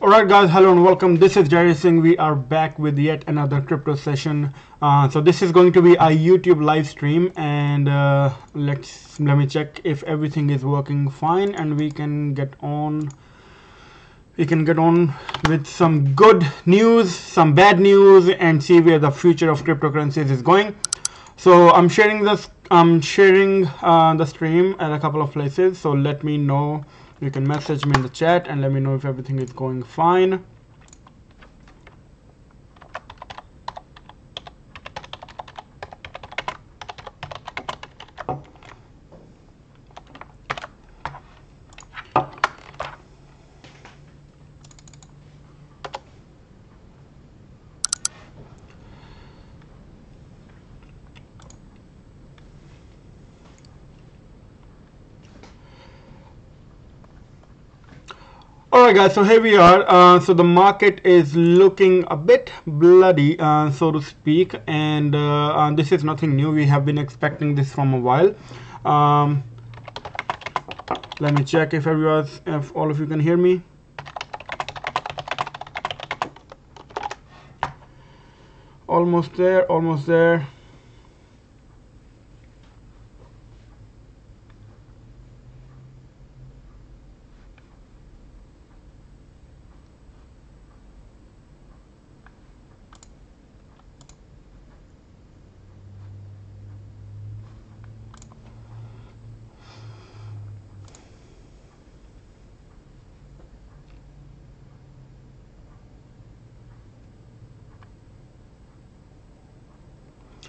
Alright guys, hello and welcome. This is Jerry Singh. We are back with yet another crypto session. So this is going to be a YouTube live stream, and let me check if everything is working fine and we can get on. We can get on with some good news, some bad news, and see where the future of cryptocurrencies is going. So I'm sharing this. I'm sharing the stream at a couple of places. So let me know. You can message me in the chat and let me know if everything is going fine. Alright guys, so here we are. So the market is looking a bit bloody, so to speak, and this is nothing new. We have been expecting this from a while. Let me check if all of you can hear me. Almost there, almost there.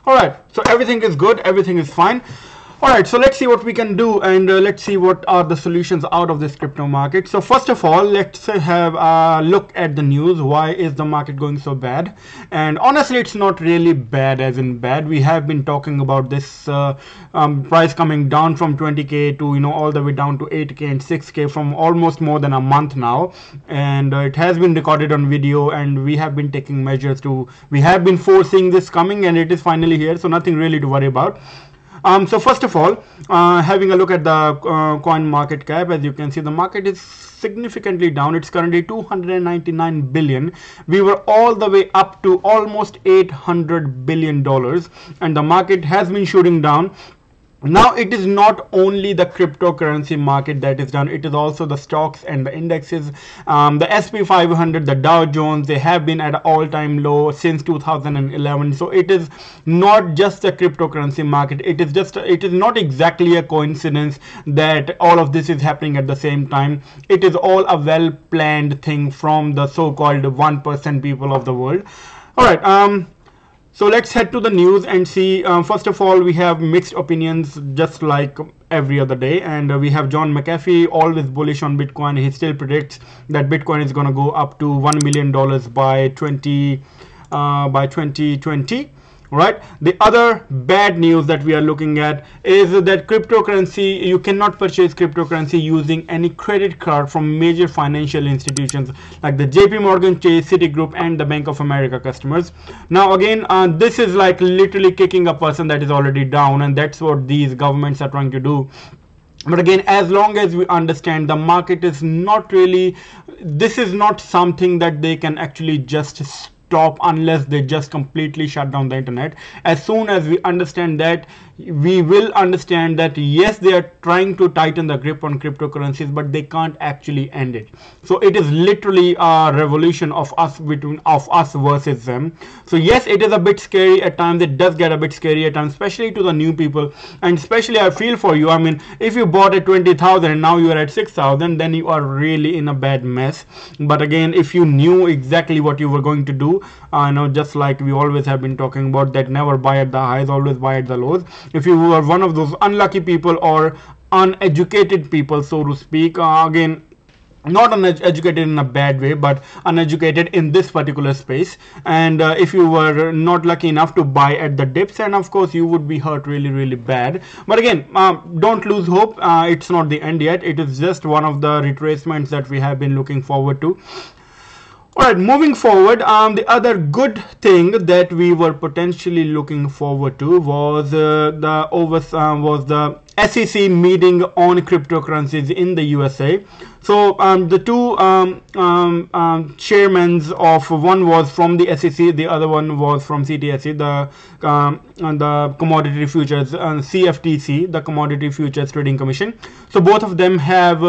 Alright, so everything is good, everything is fine. Alright, so let's see what we can do, and let's see what are the solutions out of this crypto market. So first of all, let's have a look at the news. Why is the market going so bad? And honestly, it's not really bad as in bad. We have been talking about this price coming down from 20k to all the way down to 8k and 6k from almost more than a month now, and it has been recorded on video, and we have been taking measures to, we have been foreseeing this coming, and it is finally here, so nothing really to worry about. So first of all, having a look at the coin market cap, as you can see, the market is significantly down. It's currently 299 billion. We were all the way up to almost 800 billion dollars, and the market has been shooting down. Now it is not only the cryptocurrency market that is down, it is also the stocks and the indexes. The SP 500, the Dow Jones, they have been at an all-time low since 2011. So it is not just the cryptocurrency market. It is not exactly a coincidence that all of this is happening at the same time. It is all a well-planned thing from the so-called 1% people of the world. All right. So let's head to the news and see. First of all, we have mixed opinions just like every other day, and we have John McAfee, always bullish on Bitcoin. He still predicts that Bitcoin is going to go up to $1 million by 2020. Right. The other bad news that we are looking at is that cryptocurrency, you cannot purchase cryptocurrency using any credit card from major financial institutions like the JP Morgan Chase, Citigroup, and the Bank of America customers. Now again, this is like literally kicking a person that is already down, and that's what these governments are trying to do. But again, as long as we understand the market is not really, this is not something that they can actually just stop unless they just completely shut down the internet. As soon as we understand that, we will understand that yes, they are trying to tighten the grip on cryptocurrencies, but they can't actually end it. So it is literally a revolution of us versus them. So yes, it is a bit scary at times. It does get a bit scary at times, especially to the new people, and especially I feel for you. I mean, if you bought at 20,000 and now you are at 6,000, then you are really in a bad mess. But again, if you knew exactly what you were going to do, just like we always have been talking about, that never buy at the highs, always buy at the lows. If you were one of those unlucky people or uneducated people, so to speak, again, not uneducated in a bad way, but uneducated in this particular space, and if you were not lucky enough to buy at the dips, and of course you would be hurt really bad. But again, don't lose hope. It's not the end yet. It is just one of the retracements that we have been looking forward to. Alright, moving forward, the other good thing that we were potentially looking forward to was the SEC meeting on cryptocurrencies in the USA. So the two chairmen of, one was from the SEC, the other one was from CTSE, the commodity futures, CFTC, the Commodity Futures Trading Commission. So both of them have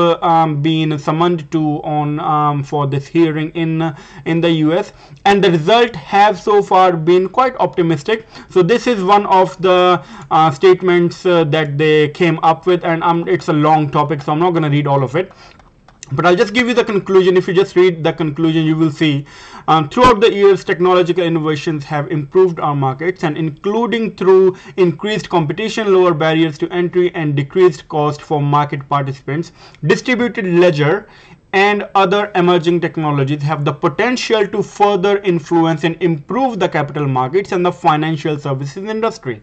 been summoned to on for this hearing in the US, and the result have so far been quite optimistic. So this is one of the statements that they came up with, and it's a long topic, so I'm not going to read all of it, but I'll just give you the conclusion. If you just read the conclusion, you will see throughout the years, technological innovations have improved our markets, and including through increased competition, lower barriers to entry, and decreased cost for market participants. Distributed ledger and other emerging technologies have the potential to further influence and improve the capital markets and the financial services industry.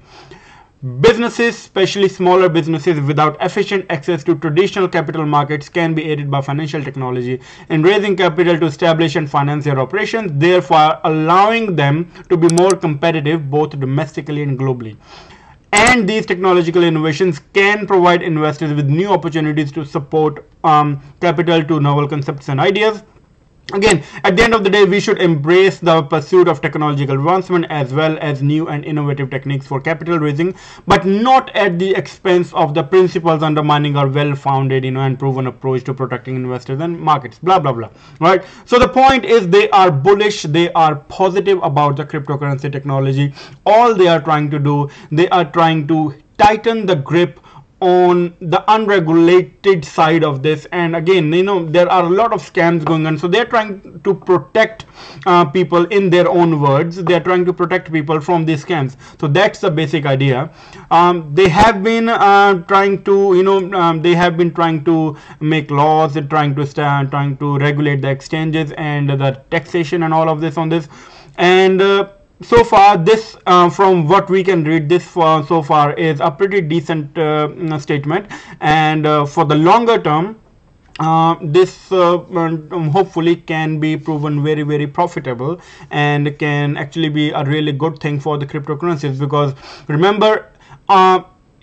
Businesses, especially smaller businesses without efficient access to traditional capital markets, can be aided by financial technology in raising capital to establish and finance their operations, therefore allowing them to be more competitive both domestically and globally. And these technological innovations can provide investors with new opportunities to support capital to novel concepts and ideas. Again, at the end of the day, we should embrace the pursuit of technological advancement as well as new and innovative techniques for capital raising, but not at the expense of the principles undermining our well-founded, and proven approach to protecting investors and markets, blah blah blah. Right? So the point is, they are bullish, they are positive about the cryptocurrency technology. All they are trying to do, they are trying to tighten the grip on the unregulated side of this. And again, there are a lot of scams going on, so they're trying to protect people. In their own words, they're trying to protect people from these scams. So that's the basic idea. They have been trying to they have been trying to make laws, trying to regulate the exchanges and the taxation and all of this on this. And so far, this from what we can read, this so far is a pretty decent statement, and for the longer term, this hopefully can be proven very, very profitable, and can actually be a really good thing for the cryptocurrencies. Because remember,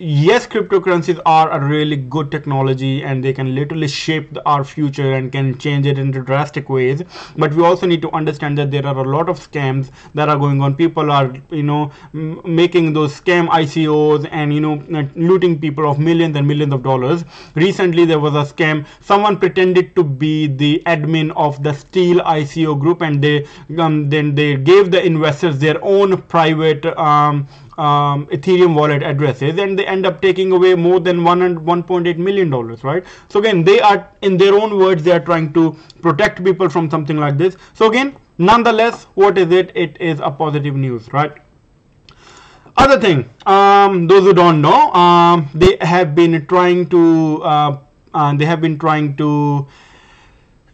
yes, cryptocurrencies are a really good technology, and they can literally shape our future and can change it into drastic ways. But we also need to understand that there are a lot of scams that are going on. People are making those scam ICOs and looting people of millions and millions of dollars. Recently there was a scam. Someone pretended to be the admin of the Steel ICO group, and they then they gave the investors their own private Ethereum wallet addresses, and they end up taking away more than $1.8 million, right? So again, they are, in their own words, they are trying to protect people from something like this. So again, nonetheless, what is it? It is a positive news, right? Other thing, those who don't know, they have been trying to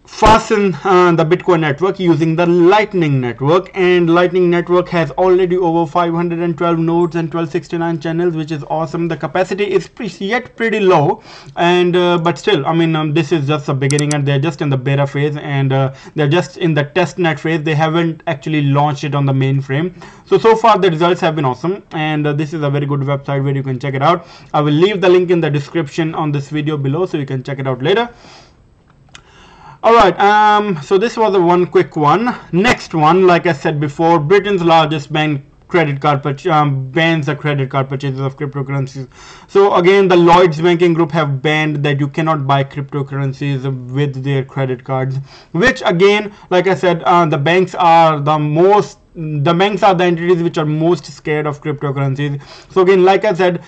fasten the Bitcoin network using the Lightning Network, and Lightning Network has already over 512 nodes and 1269 channels, which is awesome. The capacity is yet pretty low, and but still, I mean, this is just the beginning, and they're just in the beta phase, and they're just in the test net phase. They haven't actually launched it on the mainframe. So far the results have been awesome, and this is a very good website where you can check it out. I will leave the link in the description on this video below, so you can check it out later. Alright, so this was a one quick one. Next one, like I said before, Britain's largest bank credit card bans the credit card purchases of cryptocurrencies. So again, the Lloyds banking group have banned that you cannot buy cryptocurrencies with their credit cards, which again, like I said, the banks are the entities which are most scared of cryptocurrencies. So again, like I said,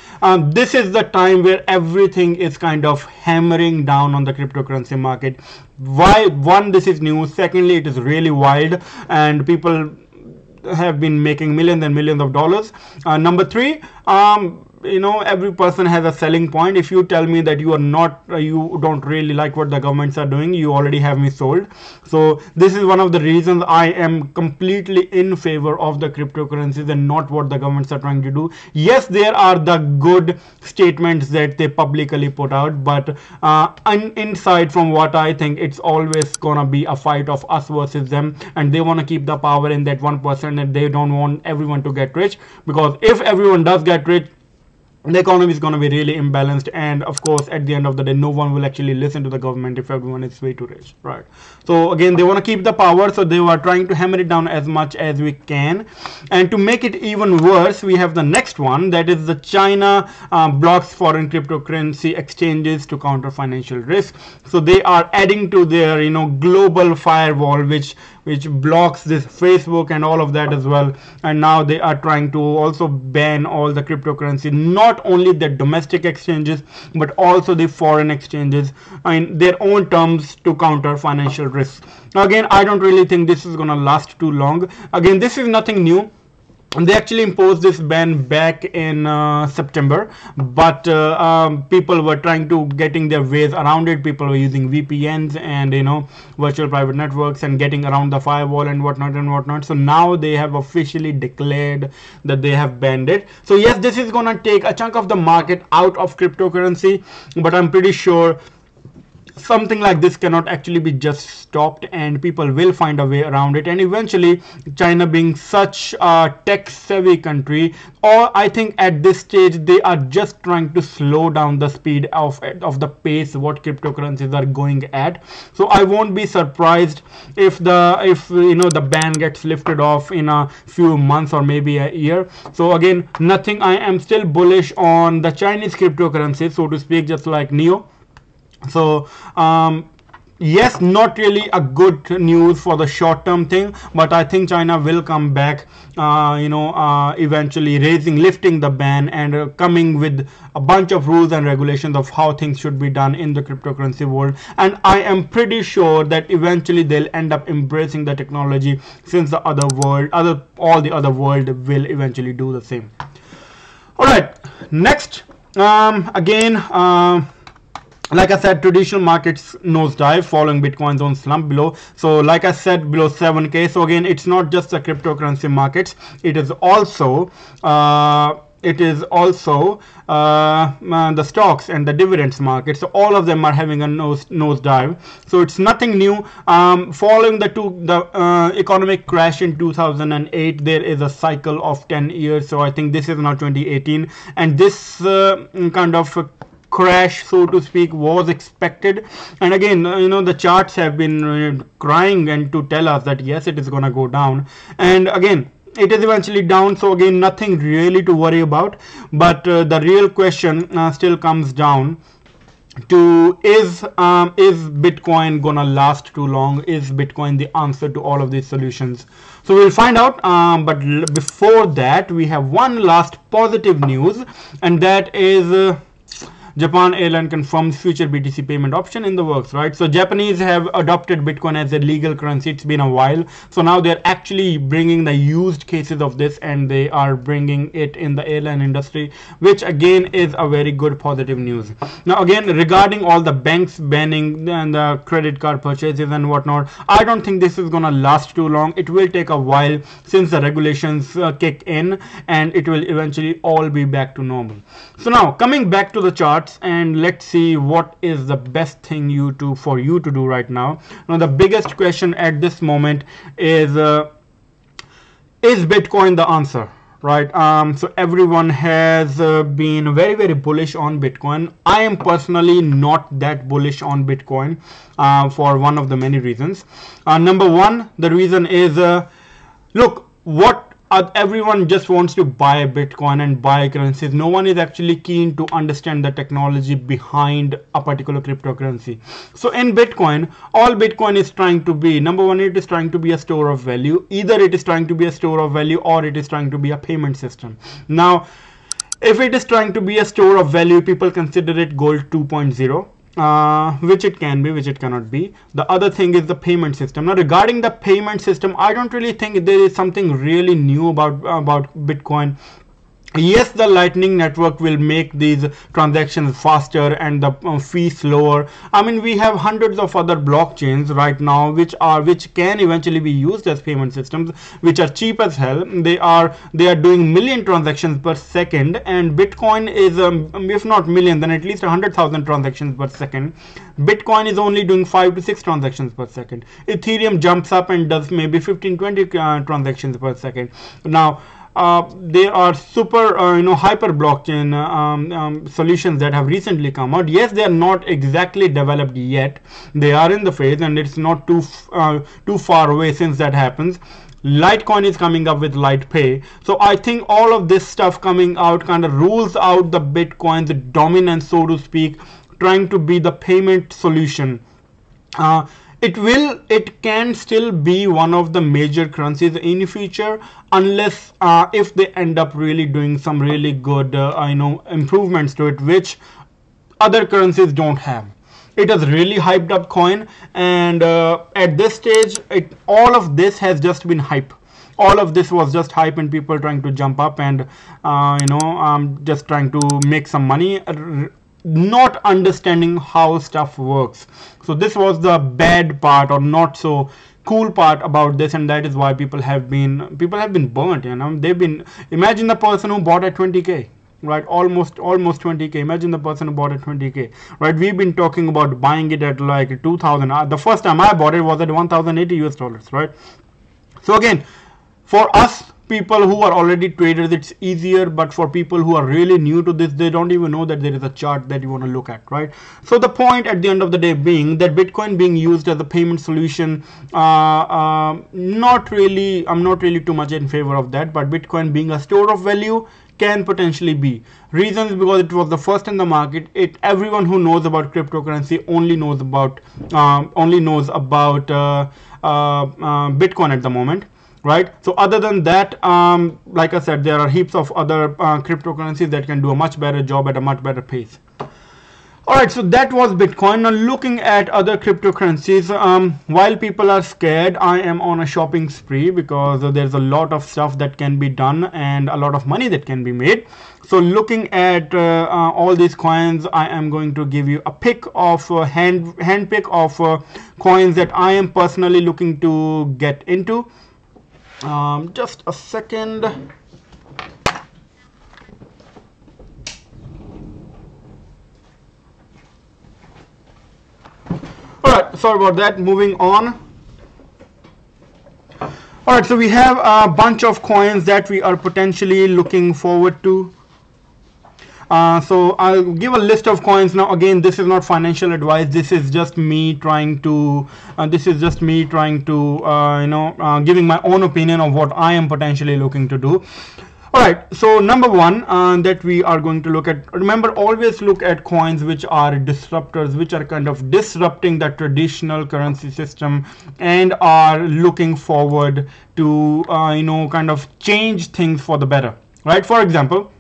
this is the time where everything is kind of hammering down on the cryptocurrency market. Why? One, this is new. Secondly, it is really wild, and people have been making millions and millions of dollars. Number three, every person has a selling point. If you tell me that you are not, you don't really like what the governments are doing, you already have me sold. So this is one of the reasons I am completely in favor of the cryptocurrencies and not what the governments are trying to do. Yes, there are the good statements that they publicly put out, but inside, from what I think, it's always gonna be a fight of us versus them, and they want to keep the power in that 1%, and they don't want everyone to get rich, because if everyone does get rich, the economy is going to be really imbalanced, and of course at the end of the day no one will actually listen to the government if everyone is way too rich, right? So again, they want to keep the power, so they are trying to hammer it down as much as we can. And to make it even worse, we have the next one, that is the China blocks foreign cryptocurrency exchanges to counter financial risk. So they are adding to their global firewall, which blocks this Facebook and all of that as well. And now they are trying to also ban all the cryptocurrency, not only the domestic exchanges but also the foreign exchanges in their own terms to counter financial risks. Again, I don't really think this is going to last too long. Again, this is nothing new. They actually imposed this ban back in September, but people were trying to getting their ways around it. People were using VPNs and virtual private networks and getting around the firewall and whatnot. So now they have officially declared that they have banned it. So yes, this is gonna take a chunk of the market out of cryptocurrency, but I'm pretty sure something like this cannot actually be just stopped, and people will find a way around it. And eventually, China being such a tech savvy country, or I think at this stage they are just trying to slow down the speed of the pace what cryptocurrencies are going at. So I won't be surprised if the ban gets lifted off in a few months or maybe a year. So again, nothing. I am still bullish on the Chinese cryptocurrencies, so to speak, just like Neo. So yes, not really a good news for the short term thing, but I think China will come back eventually lifting the ban and coming with a bunch of rules and regulations of how things should be done in the cryptocurrency world. And I am pretty sure that eventually they'll end up embracing the technology, since all the other world will eventually do the same. All right, next, like I said, traditional markets nosedive following Bitcoin's own slump below. So like I said, below 7K. So again, it's not just the cryptocurrency markets, it is also the stocks and the dividends market. So all of them are having a nosedive. So it's nothing new. Following the economic crash in 2008, there is a cycle of 10 years. So I think this is now 2018, and this kind of crash, so to speak, was expected. And again, the charts have been crying and to tell us that yes, it is gonna go down, and again it is eventually down. So again, nothing really to worry about. But the real question still comes down to is Bitcoin gonna last too long? Is Bitcoin the answer to all of these solutions? So we'll find out, but before that, we have one last positive news, and that is Japan Airline confirms future BTC payment option in the works, right? So Japanese have adopted Bitcoin as a legal currency. It's been a while. So now they're actually bringing the used cases of this, and they are bringing it in the airline industry, which again is a very good positive news. Now again, regarding all the banks banning and the credit card purchases and whatnot, I don't think this is gonna last too long. It will take a while since the regulations kick in, and it will eventually all be back to normal. So now coming back to the charts, and let's see what is the best thing for you to do right now. Now the biggest question at this moment is Bitcoin the answer, right? So everyone has been very, very bullish on Bitcoin. I am personally not that bullish on Bitcoin for one of the many reasons. Number one, the reason is look, everyone just wants to buy Bitcoin and buy currencies. No one is actually keen to understand the technology behind a particular cryptocurrency. So in Bitcoin, all Bitcoin is trying to be, number one, it is trying to be a store of value. Either it is trying to be a store of value or it is trying to be a payment system. Now, if it is trying to be a store of value, people consider it gold 2.0. Which it can be, which it cannot be. The other thing is the payment system. Now regarding the payment system, I don't really think there is something really new about Bitcoin. Yes, the Lightning Network will make these transactions faster and the fees lower. I mean, we have hundreds of other blockchains right now which can eventually be used as payment systems, which are cheap as hell. They are doing million transactions per second, and Bitcoin is if not million, then at least 100,000 transactions per second. Bitcoin is only doing 5 to 6 transactions per second. Ethereum jumps up and does maybe 15-20 transactions per second. Now there are super hyper blockchain solutions that have recently come out. Yes, they are not exactly developed yet, they are in the phase, and it's not too far away since that happens. Litecoin is coming up with LitePay. So I think all of this stuff coming out kind of rules out the Bitcoin's dominance, so to speak, trying to be the payment solution. It can still be one of the major currencies in the future, unless if they end up really doing some really good improvements to it, which other currencies don't have. It has really hyped up coin, and at this stage all of this has just been hype. All of this was just hype and people trying to jump up and just trying to make some money, not understanding how stuff works. So this was the bad part, or not so cool part about this, and that is why people have been burnt. They've been, imagine the person who bought at 20k, right? Almost 20k. Imagine the person who bought at 20k, right? We've been talking about buying it at like 2000. The first time I bought it was at 1080 US dollars, right? So again, for us people who are already traders, it's easier, but for people who are really new to this, they don't even know that there is a chart that you want to look at, right? So the point at the end of the day being that Bitcoin being used as a payment solution, I'm not really too much in favor of that, but Bitcoin being a store of value can potentially be. Reasons: because it was the first in the market. Everyone who knows about cryptocurrency only knows about Bitcoin at the moment, right? So other than that, like I said, there are heaps of other cryptocurrencies that can do a much better job at a much better pace. Alright, so that was Bitcoin. Now looking at other cryptocurrencies, while people are scared, I am on a shopping spree, because there's a lot of stuff that can be done and a lot of money that can be made. So looking at all these coins, I am going to give you a pick of hand pick of coins that I am personally looking to get into. Just a second. Alright, sorry about that. Moving on. Alright, so we have a bunch of coins that we are potentially looking forward to. So I'll give a list of coins. Now again, this is not financial advice. This is just me trying to giving my own opinion of what I am potentially looking to do. Alright, so number one that we are going to look at, remember, always look at coins which are disruptors, which are kind of disrupting the traditional currency system and are looking forward to kind of change things for the better, right? For example,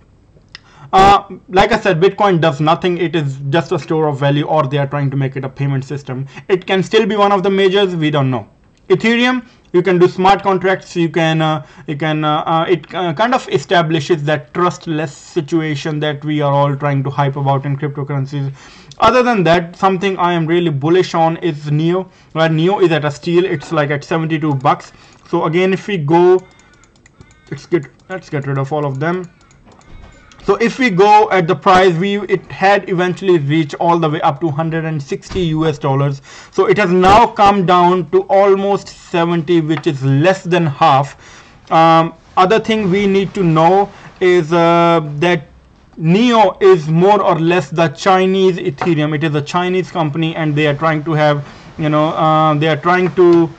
like I said, Bitcoin does nothing. It is just a store of value, or they are trying to make it a payment system. It can still be one of the majors, we don't know. Ethereum, you can do smart contracts. It kind of establishes that trustless situation that we are all trying to hype about in cryptocurrencies. Other than that, something I am really bullish on is Neo. Right, Neo is at a steal. It's like at 72 bucks. So again, if we go, let's get rid of all of them. So if we go at the price, it had eventually reached all the way up to 160 US dollars. So it has now come down to almost 70, which is less than half. Other thing we need to know is that Neo is more or less the Chinese Ethereum. It is a Chinese company, and they are trying to have, they are trying to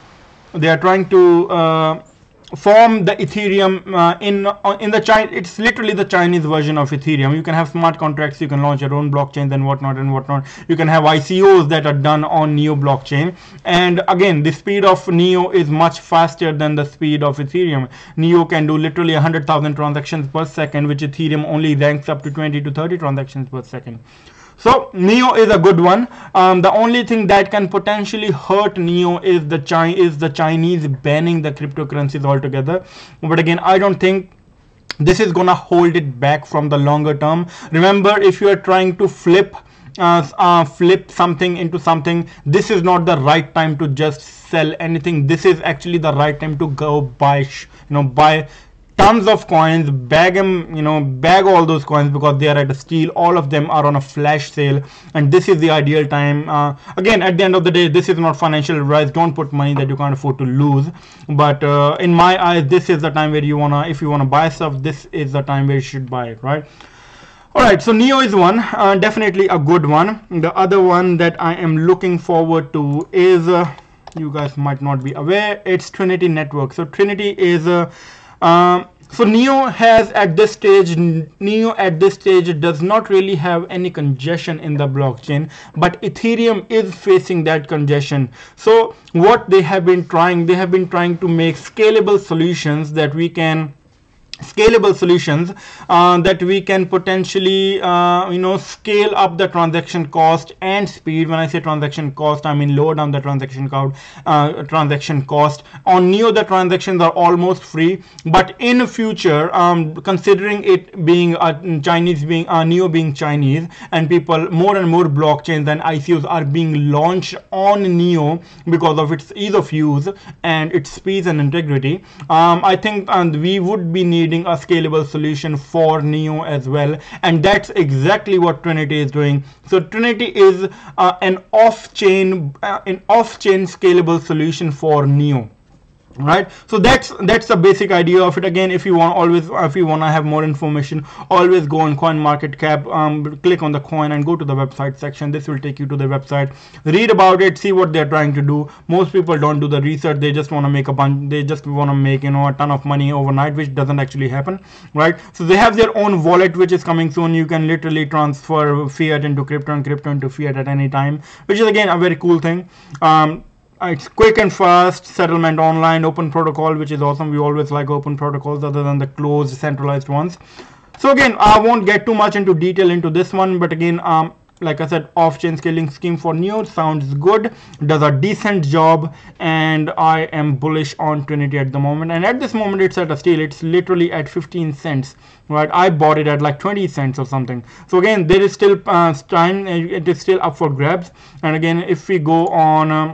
form the Ethereum in the China. It's literally the Chinese version of Ethereum. You can have smart contracts, you can launch your own blockchains and whatnot. You can have ICOs that are done on Neo blockchain, and again, the speed of Neo is much faster than the speed of Ethereum. Neo can do literally 100,000 transactions per second, which Ethereum only ranks up to 20 to 30 transactions per second. So Neo is a good one. The only thing that can potentially hurt Neo is the Chinese banning the cryptocurrencies altogether. But again, I don't think this is gonna hold it back from the longer term. Remember, if you are trying to flip something into something, this is not the right time to just sell anything. This is actually the right time to go buy tons of coins, bag them, bag all those coins because they are at a steal. All of them are on a flash sale, and this is the ideal time. Again, at the end of the day, this is not financial advice. Don't put money that you can't afford to lose. But in my eyes, this is the time where you wanna, if you wanna buy stuff, this is the time where you should buy it, right? Alright, so Neo is one, definitely a good one. The other one that I am looking forward to is, you guys might not be aware, it's Trinity Network. So Trinity is so Neo has at this stage, does not really have any congestion in the blockchain, but Ethereum is facing that congestion. So what they have been trying to make scalable solutions that we can potentially scale up the transaction cost and speed. When I say transaction cost, I mean lower down the transaction cost. On Neo, the transactions are almost free, but in future, considering it being Neo being Chinese, and more and more blockchains and ICOs are being launched on Neo because of its ease of use and its speed and integrity, I think we would be needing a scalable solution for Neo as well, and that's exactly what Trinity is doing. So Trinity is an off-chain scalable solution for Neo. Right, so that's the basic idea of it. Again, if you want to have more information, always go on CoinMarketCap, click on the coin and go to the website section. This will take you to the website, read about it, see what they're trying to do. Most people don't do the research, they just want to make a ton of money overnight, which doesn't actually happen, right? So they have their own wallet which is coming soon. You can literally transfer fiat into crypto and crypto into fiat at any time, which is again a very cool thing. It's quick and fast, settlement online, open protocol, which is awesome. We always like open protocols other than the closed centralized ones. So again, I won't get too much into detail into this one, but again, like I said, off-chain scaling scheme for Neo sounds good, does a decent job, and I am bullish on Trinity at the moment. And at this moment, it's at a steal. It's literally at 15 cents, right? I bought it at like 20 cents or something. So again, there is still time. It is still up for grabs. And again, if we go on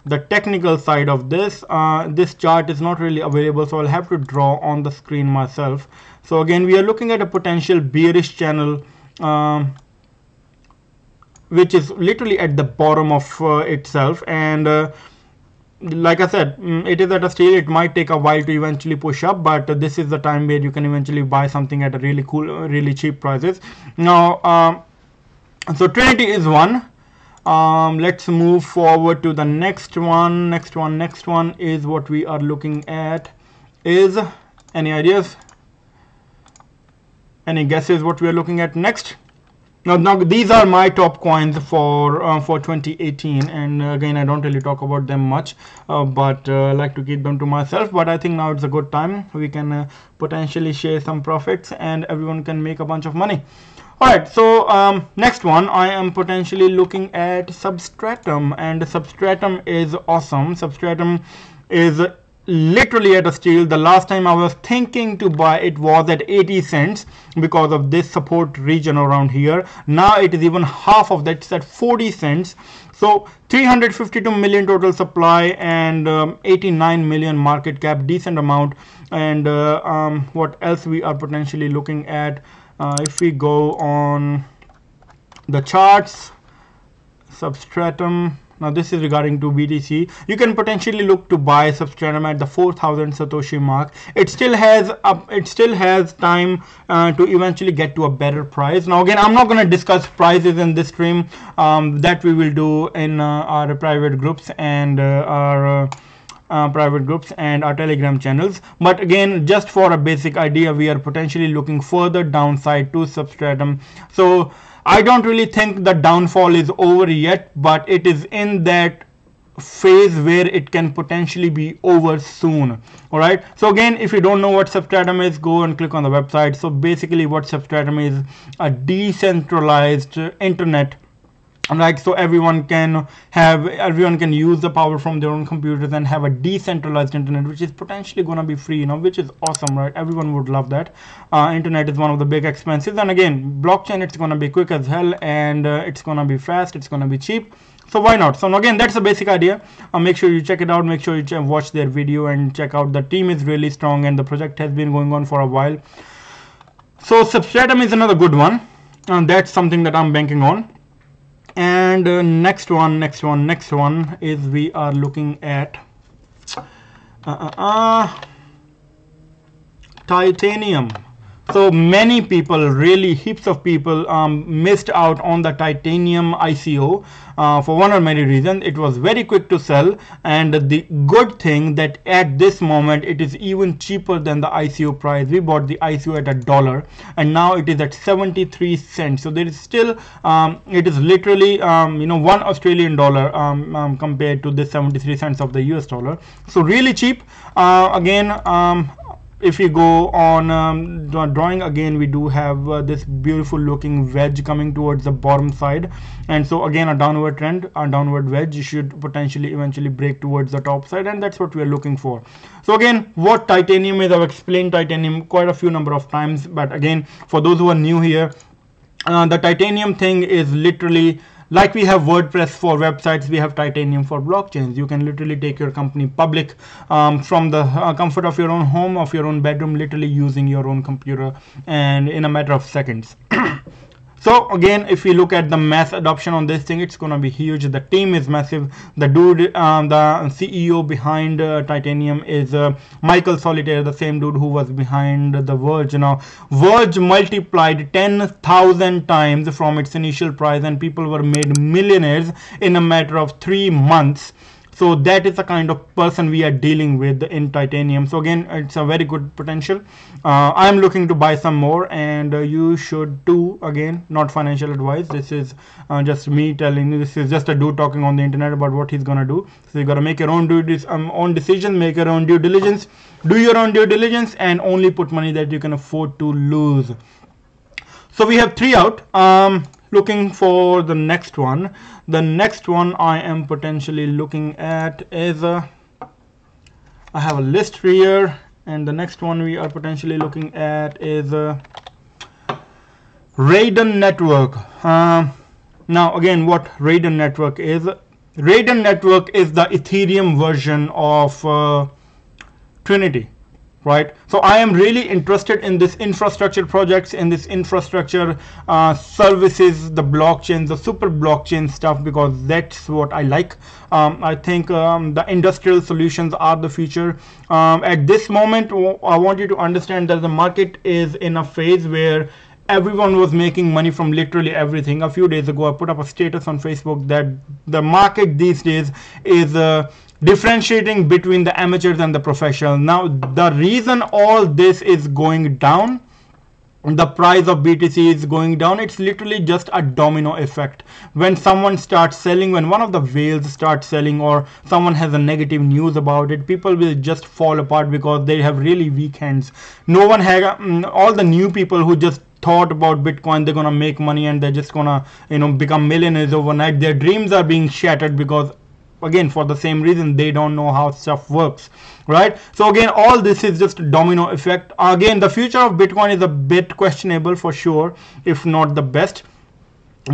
the technical side of this, this chart is not really available, so I'll have to draw on the screen myself. So again, we are looking at a potential bearish channel, which is literally at the bottom of itself, and like I said, it is at a stage. It might take a while to eventually push up, but this is the time where you can eventually buy something at a really cool, really cheap prices. Now, so Trinity is one. Let's move forward to the next one. Next one is what we are looking at. Is any ideas? Any guesses what we are looking at next? Now these are my top coins for 2018, and again, I don't really talk about them much, but I like to keep them to myself. But I think now it's a good time. We can potentially share some profits, and everyone can make a bunch of money. Alright, so next one, I am potentially looking at Substratum, and Substratum is awesome. Substratum is literally at a steal. The last time I was thinking to buy it was at 80 cents because of this support region around here. Now it is even half of that, it's at 40 cents. So 352 million total supply and 89 million market cap, decent amount. And what else we are potentially looking at? If we go on the charts, Substratum, now this is regarding to BTC, you can potentially look to buy Substratum at the 4,000 Satoshi mark. It still has time to eventually get to a better price. Now again, I'm not going to discuss prices in this stream. That we will do in our private groups and our Telegram channels. But again, just for a basic idea, we are potentially looking further downside to Substratum. So I don't really think the downfall is over yet, but it is in that phase where it can potentially be over soon. All right, so again, if you don't know what Substratum is, go and click on the website. So basically what Substratum is, a decentralized internet like, so everyone can use the power from their own computers and have a decentralized internet, which is potentially going to be free, which is awesome, right? Everyone would love that. Internet is one of the big expenses, and again, blockchain, it's going to be quick as hell, and it's going to be fast, it's going to be cheap. So why not? So again, that's the basic idea. Make sure you check it out, make sure you watch their video and check out. The team is really strong and the project has been going on for a while. So Substratum is another good one, and that's something that I'm banking on. And next one is, we are looking at titanium. So many people, really heaps of people, missed out on the titanium ICO for one or many reasons. It was very quick to sell, and the good thing that at this moment it is even cheaper than the ICO price. We bought the ICO at $1 and now it is at 73 cents. So there is still it is literally $1 Australian compared to the 73 cents of the US dollar. So really cheap. Again, if we go on drawing, again we do have this beautiful looking wedge coming towards the bottom side, and so again a downward trend, a downward wedge should potentially eventually break towards the top side, and that's what we are looking for. So again, what titanium is, I've explained titanium quite a few number of times, but again, for those who are new here, the titanium thing is literally like we have WordPress for websites, we have titanium for blockchains. You can literally take your company public from the comfort of your own home, of your own bedroom, literally using your own computer, and in a matter of seconds. So again, if we look at the mass adoption on this thing, it's gonna be huge. The team is massive. The dude, the CEO behind titanium is Michael Solitaire, the same dude who was behind the Verge. Now Verge multiplied 10,000 times from its initial price, and people were made millionaires in a matter of 3 months. So that is the kind of person we are dealing with in titanium. So again, it's a very good potential. I am looking to buy some more, and you should too. Again, not financial advice. This is just me telling you. This is just a dude talking on the internet about what he's gonna do. So you gotta make your own own decision, make your own due diligence, do your own due diligence, and only put money that you can afford to lose. So we have 3 out. Looking for the next one. The next one I am potentially looking at is I have a list here, and the next one we are potentially looking at is Raiden Network. Now again, what Raiden Network is? Raiden Network is the Ethereum version of Trinity. Right, so I am really interested in this infrastructure projects, in this infrastructure services, the blockchain, the super blockchain stuff, because that's what I like. I think the industrial solutions are the future. At this moment, I want you to understand that the market is in a phase where everyone was making money from literally everything. A few days ago, I put up a status on Facebook that the market these days is differentiating between the amateurs and the professionals. Now, the reason all this is going down, the price of BTC is going down, it's literally just a domino effect. When someone starts selling, when one of the whales starts selling, or someone has a negative news about it, people will just fall apart because they have really weak hands. No one has all the new people who just thought about Bitcoin, they're gonna make money and they're just gonna become millionaires overnight. Their dreams are being shattered because, again, for the same reason, they don't know how stuff works, right? So again, all this is just a domino effect. Again, the future of Bitcoin is a bit questionable for sure, if not the best.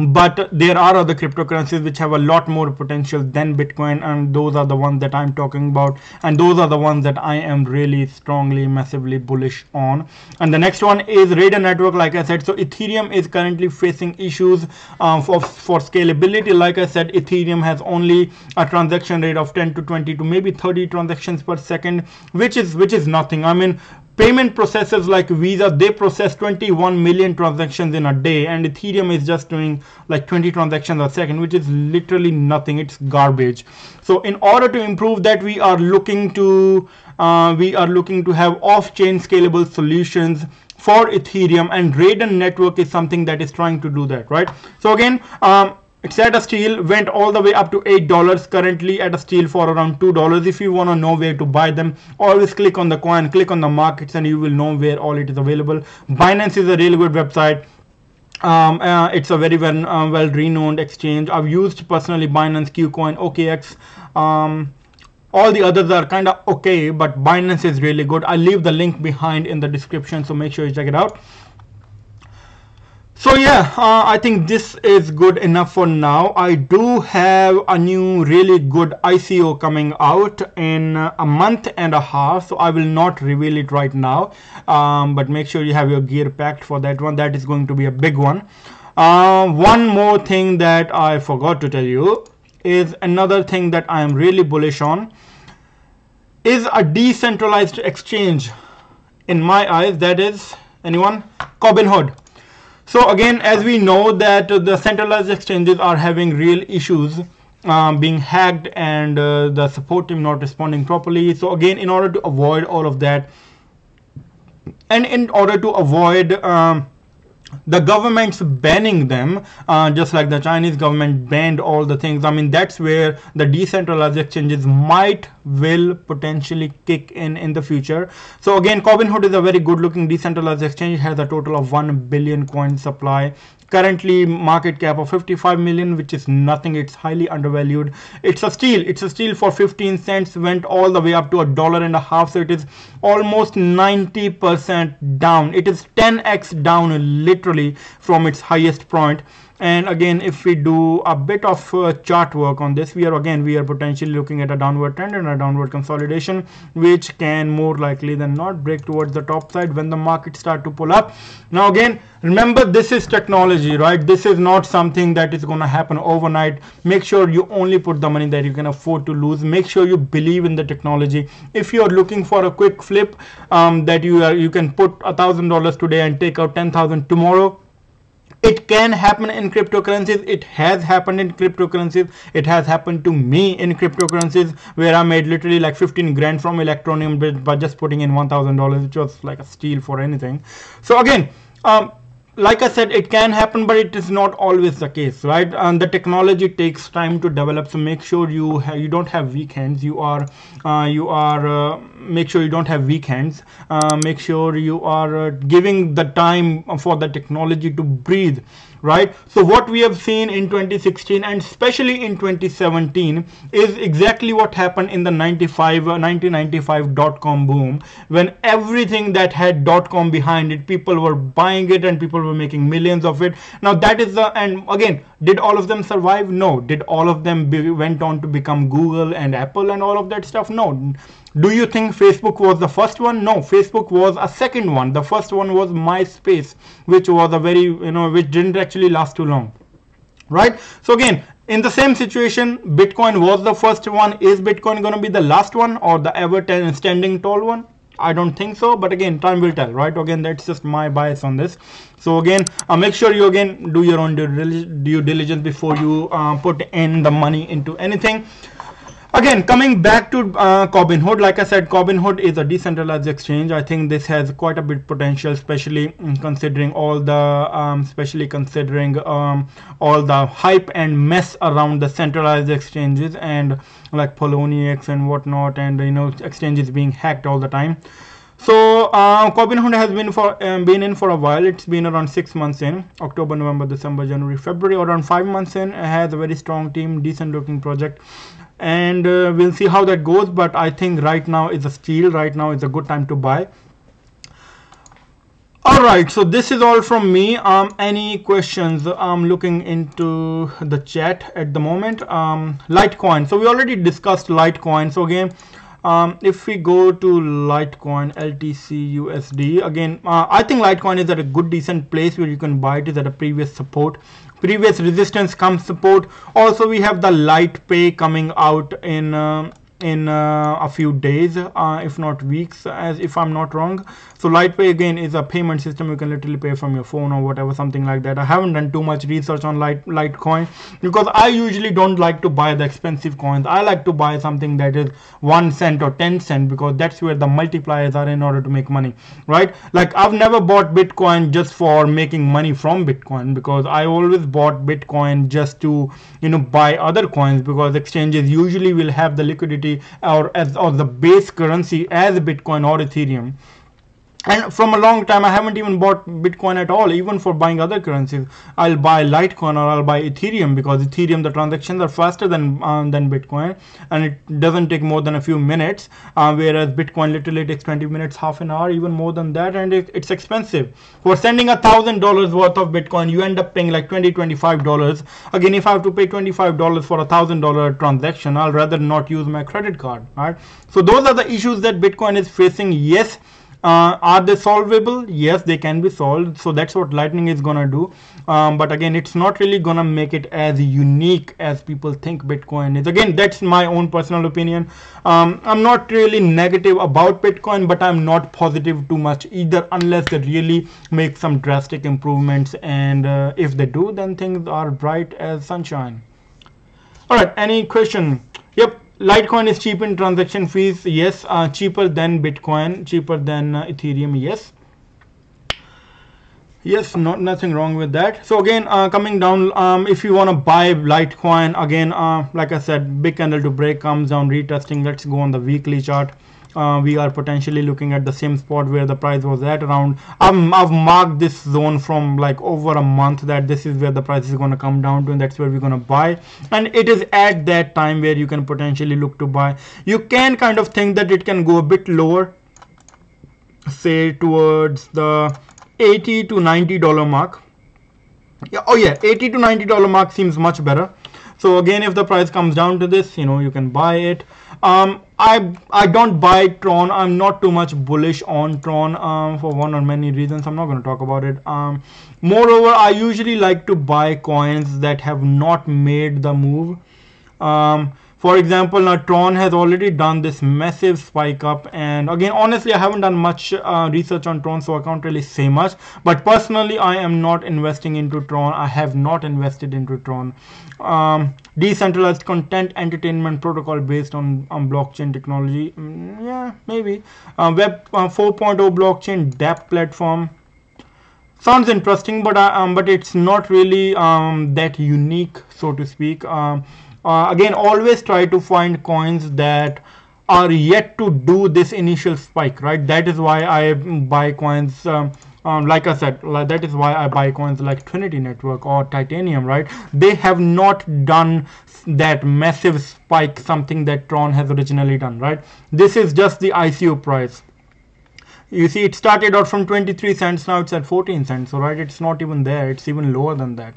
But there are other cryptocurrencies which have a lot more potential than Bitcoin, and those are the ones that I'm talking about, and those are the ones that I am really strongly, massively bullish on. And the next one is Raiden Network. Like I said, so Ethereum is currently facing issues for scalability. Like I said, Ethereum has only a transaction rate of 10 to 20 to maybe 30 transactions per second, which is nothing. I mean, payment processors like Visa, they process 21 million transactions in a day, and Ethereum is just doing like 20 transactions a second, which is literally nothing. It's garbage. So in order to improve that, we are looking to have off-chain scalable solutions for Ethereum, and Raiden Network is something that is trying to do that, right? So again, it's at a steal, went all the way up to $8, currently at a steal for around $2. If you want to know where to buy them, always click on the coin, click on the markets, and you will know where all it is available. Binance is a really good website. It's a very well renowned exchange. I've used personally Binance, Qcoin, OKX. All the others are kind of okay, but Binance is really good. I'll leave the link behind in the description, so make sure you check it out. So yeah, I think this is good enough for now. I do have a new really good ICO coming out in a month and a half, so I will not reveal it right now, but make sure you have your gear packed for that one. That is going to be a big one. One more thing that I forgot to tell you is another thing that I am really bullish on is a decentralized exchange. In my eyes, that is, anyone? Robinhood. So again, as we know that the centralized exchanges are having real issues, being hacked, and the support team not responding properly. So again, in order to avoid all of that, and in order to avoid the government's banning them, just like the Chinese government banned all the things. I mean, that's where the decentralized exchanges will potentially kick in the future. So again, Robinhood is a very good looking decentralized exchange. It has a total of 1 billion coin supply. Currently market cap of 55 million, which is nothing. It's highly undervalued. It's a steal for 15 cents, went all the way up to $1.50. So it is almost 90% down. It is 10x down literally from its highest point. And again, if we do a bit of chart work on this, we are potentially looking at a downward trend and a downward consolidation, which can more likely than not break towards the top side when the market start to pull up. Now again, remember, this is technology, right? This is not something that is going to happen overnight. Make sure you only put the money that you can afford to lose. Make sure you believe in the technology. If you are looking for a quick flip, that you can put $1,000 today and take out 10,000 tomorrow, it can happen in cryptocurrencies. It has happened in cryptocurrencies. It has happened to me in cryptocurrencies, where I made literally like 15 grand from Electronium by just putting in $1,000, which was like a steal for anything. So again, like I said, it can happen, but it is not always the case, right? And the technology takes time to develop, so make sure you don't have weekends. Make sure you don't have weekends. Make sure you are giving the time for the technology to breathe, right? So what we have seen in 2016 and especially in 2017 is exactly what happened in the 1995 dot-com boom, when everything that had .com behind it, people were buying it and people were making millions of it. Now that is and again, did all of them survive? No. Did all of them went on to become Google and Apple and all of that stuff? No. Do you think Facebook was the first one? No, Facebook was a second one. The first one was MySpace, which was a very, which didn't actually last too long, right? So again, in the same situation, Bitcoin was the first one. Is Bitcoin going to be the last one or the ever standing tall one? I don't think so, but again, time will tell, right? Again, that's just my bias on this. So again, make sure you again do your own due diligence before you put in the money into anything. Again, coming back to Robinhood, like I said, Robinhood is a decentralized exchange. I think this has quite a bit potential, especially considering all the hype and mess around the centralized exchanges and like Poloniex and whatnot, and exchanges being hacked all the time. So Robinhood has been in for a while. It's been around 6 months in. October, November, December, January, February, around 5 months in. It has a very strong team, decent looking project, and we'll see how that goes. But I think right now is a steal. Right now is a good time to buy. Alright, so this is all from me. Any questions? I'm looking into the chat at the moment. Litecoin. So we already discussed Litecoin. So again, if we go to Litecoin, LTC USD, again, I think Litecoin is at a good decent place where you can buy it. Is at a previous support, previous resistance comes support. Also we have the LitePay coming out in a few days, if not weeks, as if I'm not wrong. So LitePay again is a payment system. You can literally pay from your phone or whatever, something like that. I haven't done too much research on Litecoin because I usually don't like to buy the expensive coins. I like to buy something that is 1 cent or 10 cent because that's where the multipliers are in order to make money, right? Like I've never bought Bitcoin just for making money from Bitcoin, because I always bought Bitcoin just to buy other coins, because exchanges usually will have the liquidity or the base currency as Bitcoin or Ethereum. And from a long time I haven't even bought Bitcoin at all. Even for buying other currencies, I'll buy Litecoin or I'll buy Ethereum, because Ethereum, the transactions are faster than Bitcoin, and it doesn't take more than a few minutes, whereas Bitcoin literally takes 20 minutes, half an hour, even more than that, and it's expensive. For sending $1,000 worth of Bitcoin, you end up paying like $25. Again, if I have to pay $25 for $1,000 transaction, I'll rather not use my credit card, right? So those are the issues that Bitcoin is facing. Yes. Are they solvable? Yes, they can be solved. So that's what Lightning is gonna do. But again, it's not really gonna make it as unique as people think Bitcoin is. Again, that's my own personal opinion. I'm not really negative about Bitcoin, but I'm not positive too much either, unless they really make some drastic improvements. And if they do, then things are bright as sunshine. All right, any question? Yep. Litecoin is cheap in transaction fees. Yes, cheaper than Bitcoin, cheaper than Ethereum. Yes, nothing wrong with that. So again, coming down, if you want to buy Litecoin, again, like I said, big candle to break, comes down, retesting. Let's go on the weekly chart. We are potentially looking at the same spot where the price was at around. I've marked this zone from like over a month, that this is where the price is going to come down to, and that's where we're going to buy. And it is at that time where you can potentially look to buy. You can kind of think that it can go a bit lower, say towards the $80 to $90 mark. Yeah, oh yeah, $80 to $90 mark seems much better. So again, if the price comes down to this, you can buy it. I don't buy Tron. I'm not too much bullish on Tron for one or many reasons. I'm not going to talk about it. Moreover, I usually like to buy coins that have not made the move. For example, now Tron has already done this massive spike up, and again, honestly, I haven't done much research on Tron, so I can't really say much. But personally, I am not investing into Tron. I have not invested into Tron. Decentralized content entertainment protocol based on blockchain technology. Yeah, maybe. Web 4.0 blockchain DApp platform. Sounds interesting, but it's not really that unique, so to speak. Again, always try to find coins that are yet to do this initial spike, right? That is why I buy coins, like I said, that is why I buy coins like Trinity Network or Titanium, right? They have not done that massive spike, something that Tron has originally done, right? This is just the ICO price. You see, it started out from 23 cents, now it's at 14 cents, so right, it's not even there, it's even lower than that.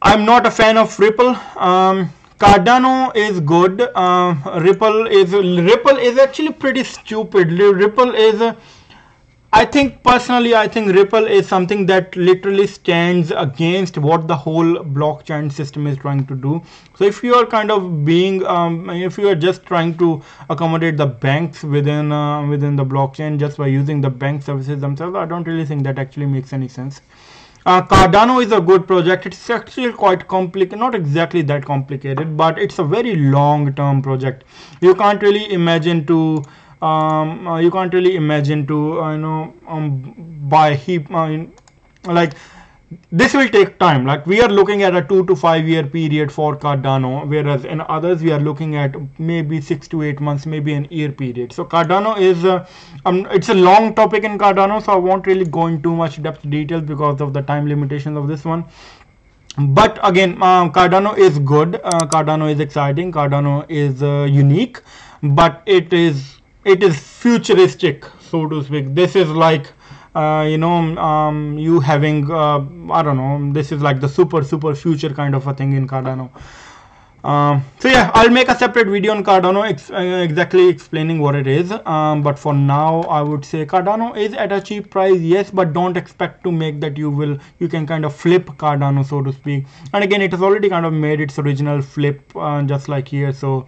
I'm not a fan of Ripple. Cardano is good. Ripple is actually pretty stupid. Ripple is, I think Ripple is something that literally stands against what the whole blockchain system is trying to do. So if you are kind of being, if you are just trying to accommodate the banks within the blockchain just by using the bank services themselves, I don't really think that actually makes any sense. Cardano is a good project. It's actually quite complicated, not exactly that complicated, but it's a very long-term project. You can't really imagine to buy heap like this will take time. Like we are looking at a 2 to 5 year period for Cardano, whereas in others we are looking at maybe 6 to 8 months, maybe an year period. So Cardano is it's a long topic in Cardano, so I won't really go into too much depth details because of the time limitations of this one. But again, Cardano is good. Cardano is exciting. Cardano is unique, but it is futuristic, so to speak. This is like you having I don't know, this is like the super future kind of a thing in Cardano. So yeah, I'll make a separate video on Cardano exactly explaining what it is, but for now I would say Cardano is at a cheap price, yes, but don't expect to make that you can kind of flip Cardano, so to speak. And again, it has already kind of made its original flip, just like here, so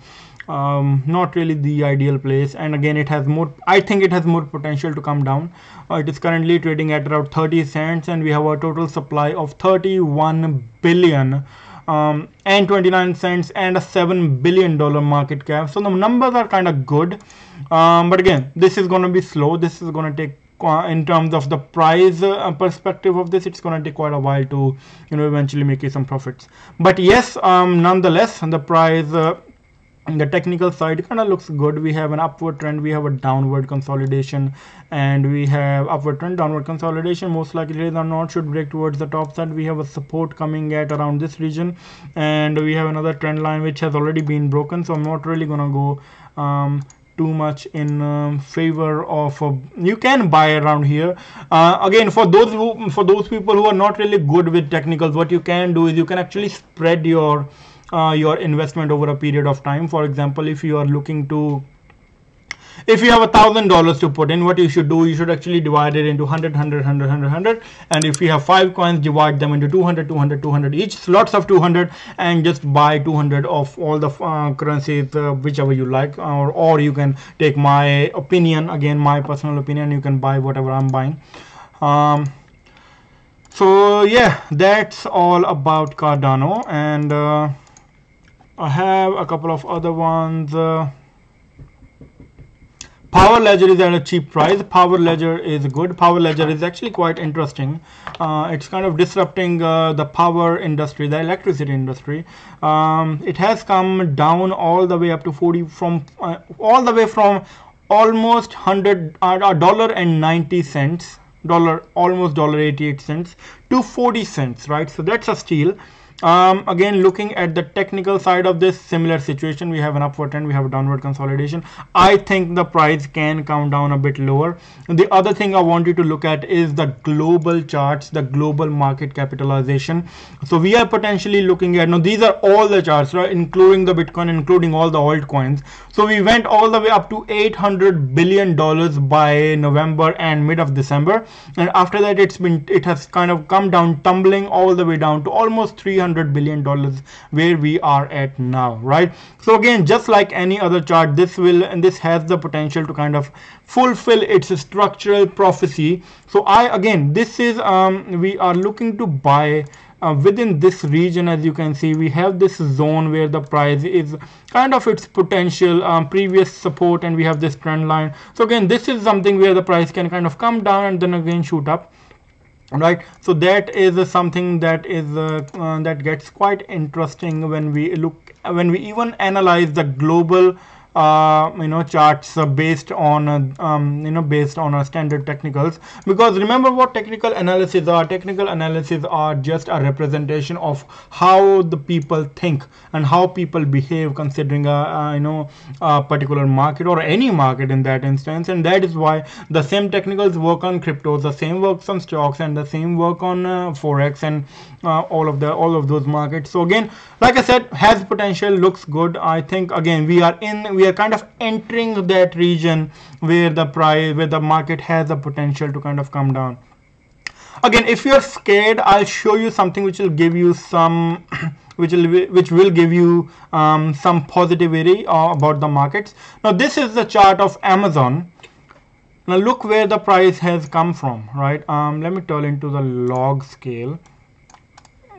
not really the ideal place. And again, it has more, I think it has more potential to come down. It is currently trading at around 30 cents, and we have a total supply of 31 billion and 29 cents and a $7 billion market cap. So the numbers are kind of good, but again, this is going to be slow. This is going to take, in terms of the price perspective of this, it's going to take quite a while to eventually make you some profits. But yes, nonetheless, the price the technical side kind of looks good. We have an upward trend, we have a downward consolidation, and we have upward trend, downward consolidation. Most likely or not should break towards the top side. We have a support coming at around this region, and we have another trend line which has already been broken. So I'm not really gonna go too much in favor of you can buy around here. Again, for those people who are not really good with technicals, what you can do is you can actually spread your investment over a period of time. For example, if you are looking to, if you have $1,000 to put in, what you should do, you should actually divide it into 100, 100, 100, 100, 100, and if you have 5 coins, divide them into 200, 200, 200 each, slots of 200, and just buy 200 of all the currencies, whichever you like, or you can take my opinion, again my personal opinion, you can buy whatever I'm buying. So yeah, that's all about Cardano, and I have a couple of other ones. Power Ledger is at a cheap price. Power Ledger is good. Power Ledger is actually quite interesting. It's kind of disrupting the power industry, the electricity industry. It has come down all the way up to 40 from all the way from almost $100.90 almost $1.88 to 40 cents, right? So that's a steal. Again, looking at the technical side of this, similar situation. We have an upward trend, we have a downward consolidation. I think the price can come down a bit lower. And the other thing I want you to look at is the global charts, the global market capitalization. So we are potentially looking at, now these are all the charts, right, including the Bitcoin, including all the altcoins. So we went all the way up to $800 billion by November and mid of December, and after that it has kind of come down, tumbling all the way down to almost $300 billion where we are at now, right? So again, just like any other chart, this has the potential to kind of fulfill its structural prophecy. So this is we are looking to buy within this region. As you can see, we have this zone where the price is kind of its potential previous support, and we have this trend line. So again, this is something where the price can kind of come down and then again shoot up, right? So that is something that is that gets quite interesting when we even analyze the global charts based on based on our standard technicals. Because remember what technical analysis are. Technical analysis are just a representation of how the people think and how people behave considering a particular market or any market in that instance. And that is why the same technicals work on cryptos, the same works on stocks, and the same work on forex and all of those markets. So again, like I said, has potential, looks good. I think again we are kind of entering that region where the market has the potential to kind of come down. Again, if you're scared, I'll show you something which will give you some which will give you some positivity about the markets. Now this is the chart of Amazon. Now look where the price has come from, right? Let me turn into the log scale.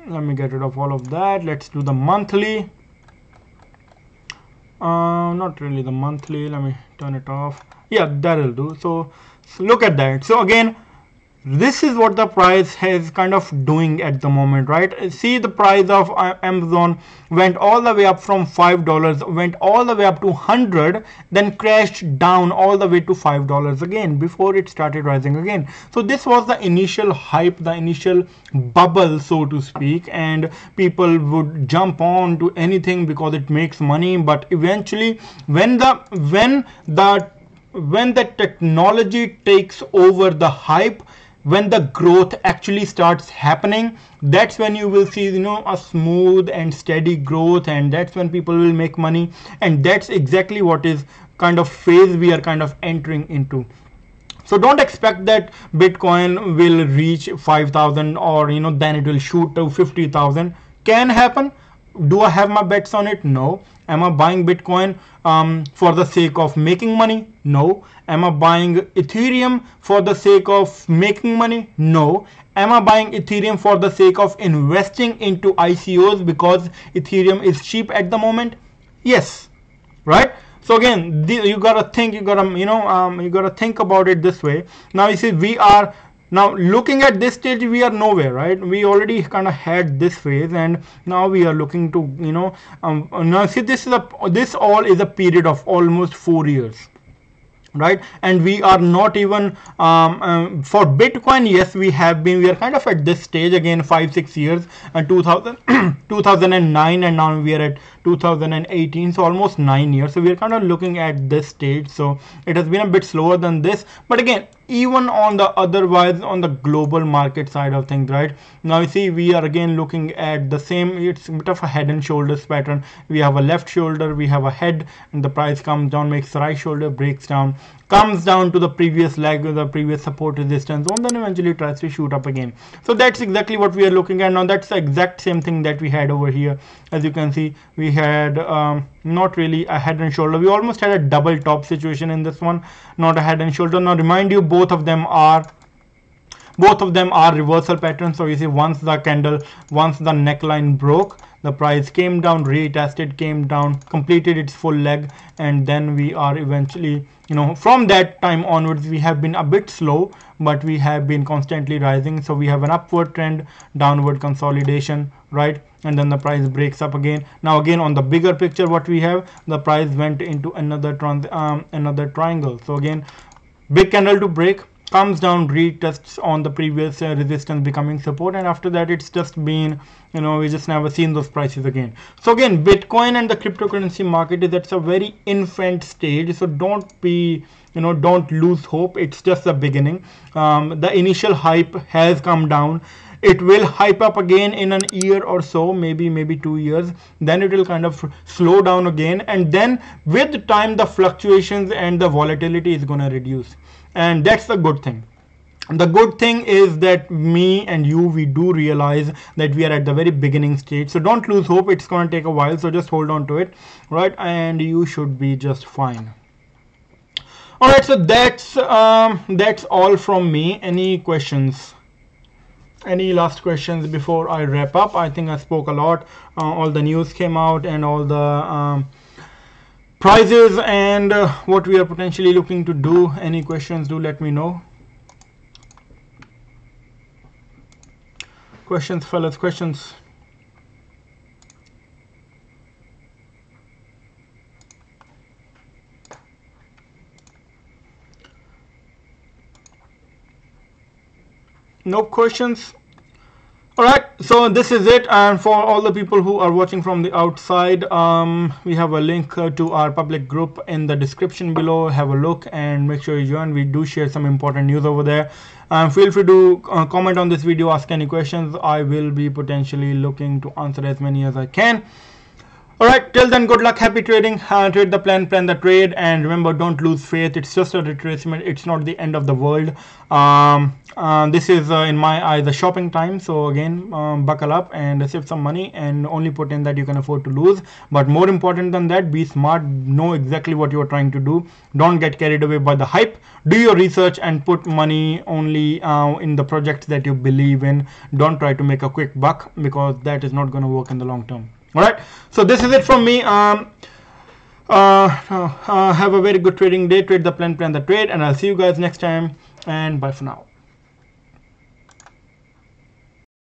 Let me get rid of all of that. Let's do the monthly. Not really the monthly. Let me turn it off. Yeah, that'll do. So look at that. So again, this is what the price has kind of doing at the moment, right? See, the price of Amazon went all the way up from $5, went all the way up to 100, then crashed down all the way to $5 again before it started rising again. So this was the initial hype, the initial bubble, so to speak, and people would jump on to anything because it makes money. But eventually, when the technology takes over the hype, when the growth actually starts happening, that's when you will see a smooth and steady growth, and that's when people will make money. And that's exactly what is kind of phase we are kind of entering into. So don't expect that Bitcoin will reach 5,000 or then it will shoot to 50,000. Can happen. Do I have my bets on it? No. Am I buying Bitcoin for the sake of making money? No. Am I buying Ethereum for the sake of making money? No. Am I buying Ethereum for the sake of investing into ICOs because Ethereum is cheap at the moment? Yes. Right? So again, you gotta think. You gotta think about it this way. Now you see, we are Now looking at this stage, we are nowhere, right? We already kind of had this phase, and now we are looking to, now see, this all is a period of almost 4 years, right? And we are not even for Bitcoin, yes, we are kind of at this stage again, 5-6 years, and 2009, and now we are at 2018, so almost 9 years. So we are kind of looking at this stage. So it has been a bit slower than this, but again, even on the otherwise on the global market side of things, right? Now you see, we are again looking at the same, it's a bit of a head and shoulders pattern. We have a left shoulder, we have a head, and the price comes down, makes the right shoulder, breaks down, comes down to the previous leg, the previous support resistance, and then eventually tries to shoot up again. So that's exactly what we are looking at now. That's the exact same thing that we had over here. As you can see, we had not really a head and shoulder. We almost had a double top situation in this one, not a head and shoulder. Now remind you, both of them are reversal patterns. So you see, once the neckline broke, the price came down, retested, came down, completed its full leg, and then we are eventually, from that time onwards, we have been a bit slow, but we have been constantly rising. So we have an upward trend, downward consolidation, right? And then the price breaks up again. Now again, on the bigger picture, what we have, the price went into another triangle. So again, big candle to break, comes down, retests on the previous resistance, becoming support, and after that it's just been, we just never seen those prices again. So again, Bitcoin and the cryptocurrency market is at a very infant stage, so don't lose hope. It's just the beginning. The initial hype has come down. It will hype up again in an year or so, maybe 2 years. Then it will kind of slow down again, and then with time the fluctuations and the volatility is going to reduce, and that's the good thing. The good thing is that me and you, we do realize that we are at the very beginning stage. So don't lose hope. It's going to take a while, so just hold on to it, right? And you should be just fine. All right, so that's all from me. Any questions? Any last questions before I wrap up? I think I spoke a lot. All the news came out, and all the prices, and what we are potentially looking to do. Any questions, do let me know. Questions, fellas, questions. No questions. All right, so this is it. And for all the people who are watching from the outside, we have a link to our public group in the description below. Have a look and make sure you join. We do share some important news over there. Feel free to comment on this video, ask any questions. I will be potentially looking to answer as many as I can. All right, till then, good luck, happy trading. Trade the plan the trade, and remember, don't lose faith. It's just a retracement. It's not the end of the world. This is in my eyes the shopping time. So again, buckle up and save some money, and only put in that you can afford to lose. But more important than that, be smart, know exactly what you are trying to do. Don't get carried away by the hype. Do your research and put money only in the projects that you believe in. Don't try to make a quick buck, because that is not going to work in the long term. All right, so this is it from me. Have a very good trading day. Trade the plan the trade, and I'll see you guys next time, and bye for now.